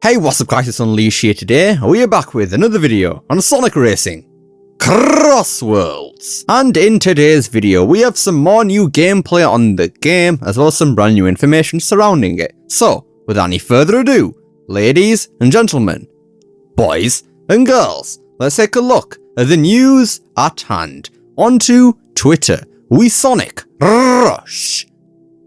Hey, what's up guys, it's Unleash here today. We are back with another video on Sonic Racing CrossWorlds. And in today's video, we have some more new gameplay on the game, as well as some brand new information surrounding it. So, without any further ado, ladies and gentlemen, boys and girls, let's take a look at the news at hand. Onto Twitter, we Sonic Rush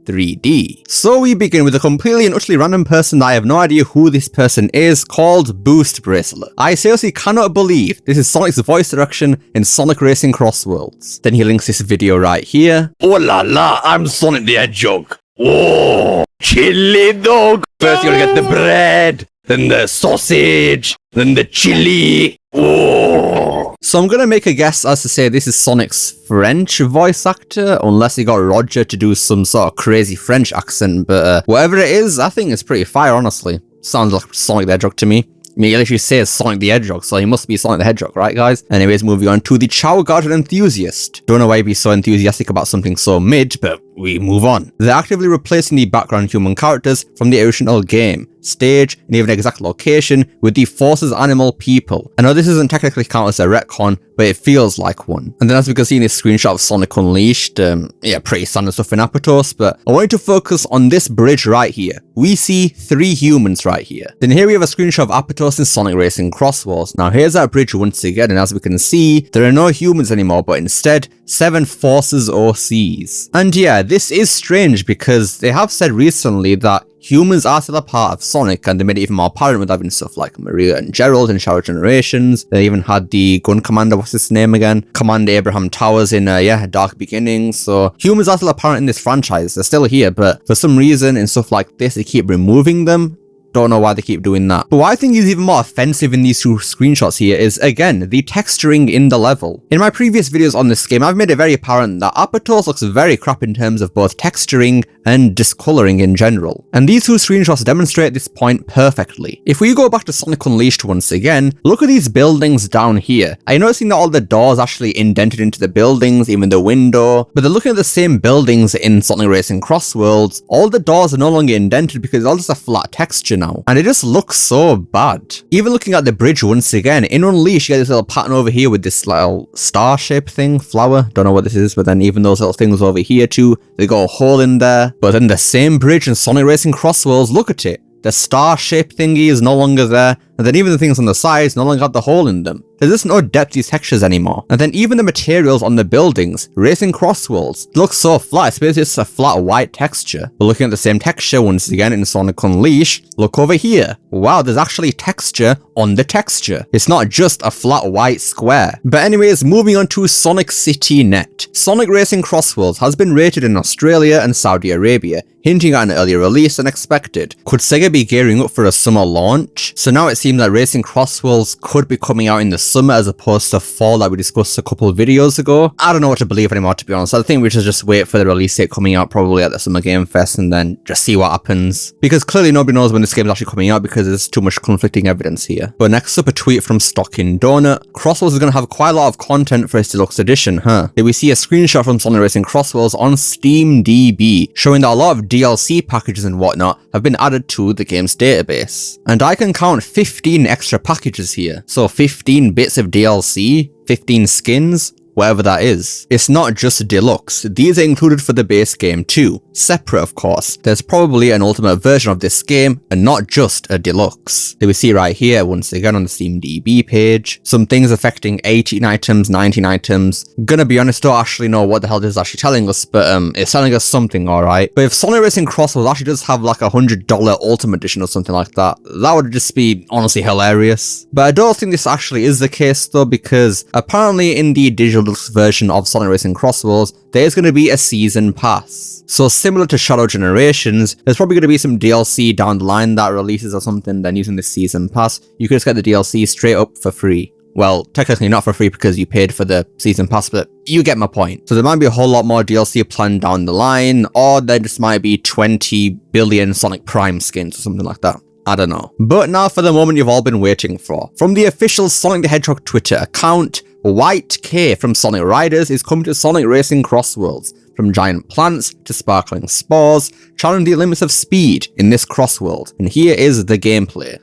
3D. So we begin with a completely and utterly random person that I have no idea who this person is, called Boost Bracelet. I seriously cannot believe this is Sonic's voice direction in Sonic Racing CrossWorlds. Then he links this video right here. Oh la la, I'm Sonic the Hedgehog. Oh, chili dog. First you gotta get the bread, then the sausage, then the chili. Oh. So I'm gonna make a guess as to say this is Sonic's French voice actor, unless he got Roger to do some sort of crazy French accent, but whatever it is, I think it's pretty fire, honestly. Sounds like Sonic the Hedgehog to me. I mean, he literally says Sonic the Hedgehog, so he must be Sonic the Hedgehog, right guys? Anyways, moving on to the Chow Garden Enthusiast. Don't know why he'd be so enthusiastic about something so mid, but we move on. They're actively replacing the background human characters from the original game, stage, and even exact location with the Forces Animal people. I know this isn't technically counted as a retcon, but it feels like one. And then as we can see in this screenshot of Sonic Unleashed, yeah, pretty standard stuff in Apatow, but I wanted to focus on this bridge right here. We see 3 humans right here. Then here we have a screenshot of Apatow in Sonic Racing CrossWorlds. Now here's that bridge once again, and as we can see, there are no humans anymore, but instead, 7 Forces OCs. And yeah, this is strange because they have said recently that humans are still a part of Sonic, and they made it even more apparent with having stuff like Maria and Gerald in Shadow Generations. They even had the gun commander, what's his name again? Commander Abraham Towers in, Dark Beginnings. So humans are still apparent in this franchise. They're still here, but for some reason in stuff like this, they keep removing them. Don't know why they keep doing that. But what I think is even more offensive in these 2 screenshots here is, again, the texturing in the level. In my previous videos on this game, I've made it very apparent that Apatow looks very crap in terms of both texturing and discoloring in general. And these 2 screenshots demonstrate this point perfectly. If we go back to Sonic Unleashed once again, look at these buildings down here. I'm noticing that all the doors actually indented into the buildings, even the window, but they're looking at the same buildings in Sonic Racing CrossWorlds. All the doors are no longer indented because it's all just a flat texture now. And it just looks so bad. Even looking at the bridge once again, in Unleashed you get this little pattern over here with this little star-shaped thing, flower, don't know what this is, but then even those little things over here too, they got a hole in there. But then the same bridge in Sonic Racing CrossWorlds, look at it. The star-shaped thingy is no longer there, and then even the things on the sides no longer have the hole in them. There's just no depth to these textures anymore. And then even the materials on the buildings, Racing CrossWorlds, look so flat, it's basically just a flat white texture. But looking at the same texture once again in Sonic Unleashed, look over here. Wow, there's actually texture on the texture. It's not just a flat white square. But anyways, moving on to Sonic City Net. Sonic Racing CrossWorlds has been rated in Australia and Saudi Arabia, hinting at an earlier release than expected. Could Sega be gearing up for a summer launch? So now it seems like Racing CrossWorlds could be coming out in the summer as opposed to fall like we discussed a couple of videos ago. I don't know what to believe anymore, to be honest. I think we should just wait for the release date coming out probably at the Summer Game Fest and then just see what happens. Because clearly nobody knows when this game is actually coming out because there's too much conflicting evidence here. But next up, a tweet from Stocking Donut. CrossWorlds is going to have quite a lot of content for its deluxe edition, huh? Here we see a screenshot from Sonic Racing CrossWorlds on SteamDB, showing that a lot of DLC packages and whatnot have been added to the game's database. And I can count 15 extra packages here. So 15 bits of DLC, 15 skins, whatever that is. It's not just deluxe, these are included for the base game too, separate of course. There's probably an ultimate version of this game and not just a deluxe. That we see right here once again on the SteamDB page, some things affecting 18 items, 19 items. Gonna be honest, don't actually know what the hell this is actually telling us, but it's telling us something, alright. But if Sonic Racing CrossWorlds actually does have like $100 Ultimate Edition or something like that, that would just be honestly hilarious. But I don't think this actually is the case though, because apparently in the digital version of Sonic Racing CrossWorlds, there's going to be a season pass. So similar to Shadow Generations, there's probably going to be some DLC down the line that releases or something, then using the season pass, you could just get the DLC straight up for free. Well, technically not for free because you paid for the season pass, but you get my point. So there might be a whole lot more DLC planned down the line, or there just might be 20 billion Sonic Prime skins or something like that. I don't know. But now for the moment you've all been waiting for. From the official Sonic the Hedgehog Twitter account, White K from Sonic Riders is coming to Sonic Racing CrossWorlds. from giant plants to sparkling spores, challenging the limits of speed in this CrossWorld. And here is the gameplay.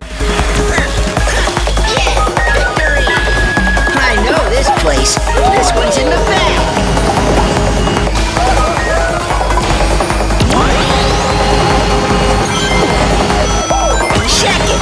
I know this place. This one's in the back. Check it.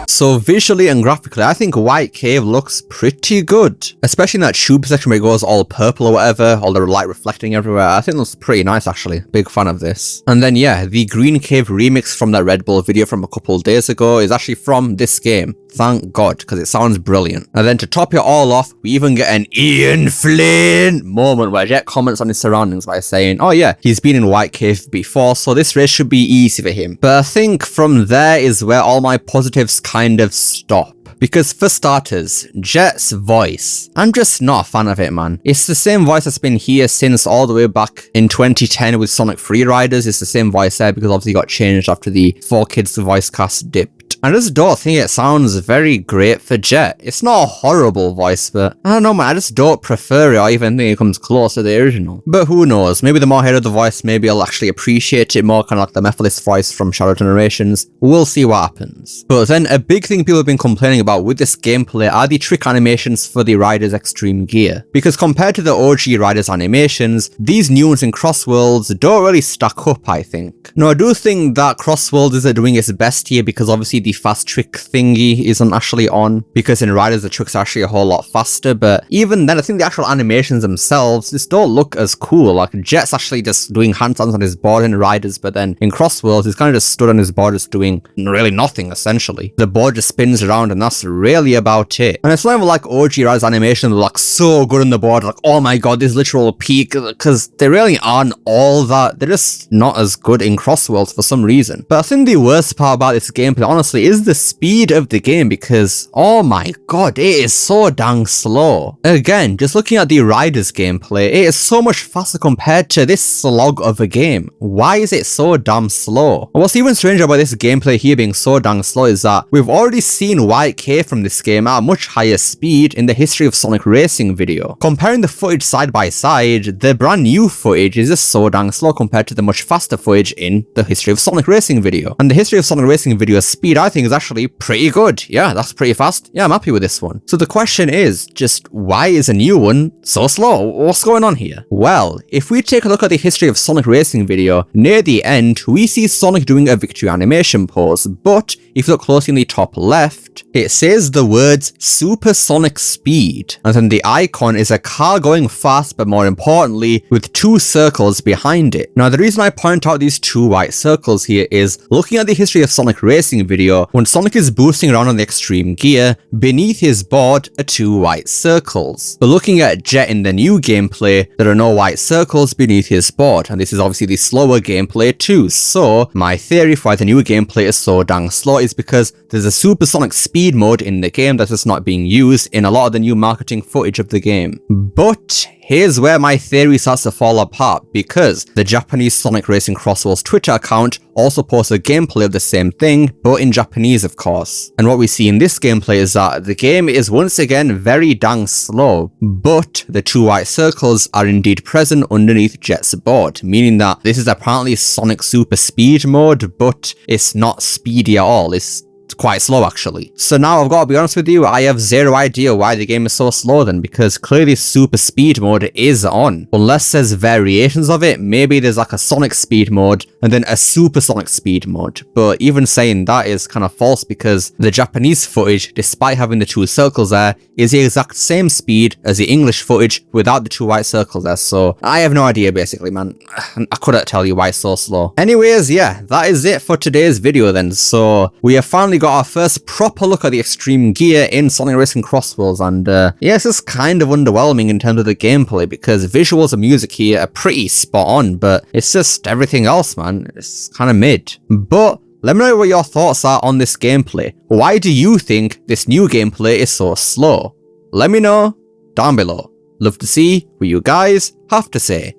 So visually and graphically, I think White Cave looks pretty good. Especially in that tube section where it goes all purple or whatever, all the light reflecting everywhere. I think it looks pretty nice actually. Big fan of this. And then yeah, the Green Cave remix from that Red Bull video from a couple of days ago is actually from this game. Thank God, because it sounds brilliant. And then to top it all off, we even get an Ian Flynn moment where Jet comments on his surroundings by saying, oh yeah, he's been in White Cave before, so this race should be easy for him. But I think from there is where all my positives kind of stop. Because for starters, Jet's voice, I'm just not a fan of it, man. It's the same voice that's been here since all the way back in 2010 with Sonic Free Riders. It's the same voice there because obviously it got changed after the 4Kids voice cast dipped. I just don't think it sounds very great for Jet. It's not a horrible voice, but I don't know, man. I just don't prefer it or even think it comes close to the original. But who knows? Maybe the more I hear of the voice, maybe I'll actually appreciate it more, kind of like the Mephiles voice from Shadow Generations. We'll see what happens. But then a big thing people have been complaining about with this gameplay are the trick animations for the Riders Extreme Gear. Because compared to the OG Riders animations, these new ones in CrossWorlds don't really stack up, I think. Now, I do think that CrossWorlds isn't doing its best here because obviously the fast trick thingy isn't actually on, because in Riders the tricks are actually a whole lot faster, but even then I think the actual animations themselves just don't look as cool. Like Jet's actually just doing handstands on his board in Riders, but then in CrossWorlds he's kind of just stood on his board just doing really nothing essentially. The board just spins around and that's really about it. And it's not even like OG Riders animations were like so good on the board, like oh my god this literal peak, because they really aren't all that. They're just not as good in CrossWorlds for some reason. But I think the worst part about this gameplay honestly is the speed of the game, because oh my god, it is so dang slow. Again, just looking at the Riders gameplay, it is so much faster compared to this slog of a game. Why is it so damn slow? And what's even stranger about this gameplay here being so dang slow is that we've already seen White Cave from this game at a much higher speed in the History of Sonic Racing video. Comparing the footage side by side, the brand new footage is just so dang slow compared to the much faster footage in the History of Sonic Racing video. And the History of Sonic Racing video's speed I think is actually pretty good. Yeah, that's pretty fast. Yeah, I'm happy with this one. So the question is just why is a new one so slow? What's going on here? Well, if we take a look at the History of Sonic Racing video, near the end we see Sonic doing a victory animation pose, but if you look closely in the top left, it says the words supersonic speed, and then the icon is a car going fast, but more importantly with two circles behind it. Now the reason I point out these two white circles here is looking at the History of Sonic Racing video, when Sonic is boosting around on the extreme gear, beneath his board are two white circles. But looking at Jet in the new gameplay, there are no white circles beneath his board, and this is obviously the slower gameplay too. So my theory for why the new gameplay is so dang slow is because there's a supersonic speed mode in the game that is not being used in a lot of the new marketing footage of the game. But here's where my theory starts to fall apart, because the Japanese Sonic Racing CrossWorlds Twitter account also posts a gameplay of the same thing, but in Japanese of course. And what we see in this gameplay is that the game is once again very dang slow, but the two white circles are indeed present underneath Jet's board, meaning that this is apparently Sonic Super Speed mode, but it's not speedy at all. It's quite slow actually. So now I've got to be honest with you, I have zero idea why the game is so slow then, because clearly super speed mode is on. Unless there's variations of it, maybe there's like a Sonic speed mode and then a supersonic speed mode. But even saying that is kind of false, because the Japanese footage, despite having the two circles there, is the exact same speed as the English footage without the two white circles there. So I have no idea basically, man. I couldn't tell you why it's so slow. Anyways, yeah, that is it for today's video then. So we have finally got our first proper look at the extreme gear in Sonic Racing CrossWorlds, and yeah, it's just kind of underwhelming in terms of the gameplay, because visuals and music here are pretty spot on, but it's just everything else, man. It's kind of mid. But let me know what your thoughts are on this gameplay. Why do you think this new gameplay is so slow? Let me know down below. Love to see what you guys have to say.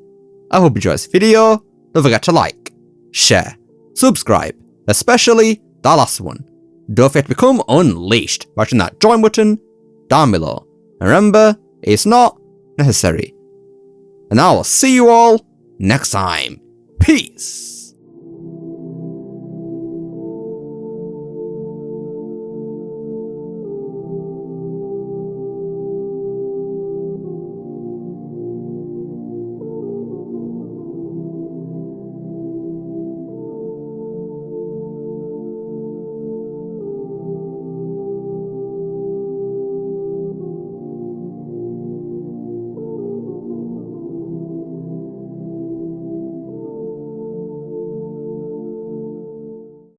I hope you enjoyed this video. Don't forget to like, share, subscribe, especially that last one. Don't forget to become unleashed by hitting that join button down below. Remember, it's not necessary. And I will see you all next time. Peace.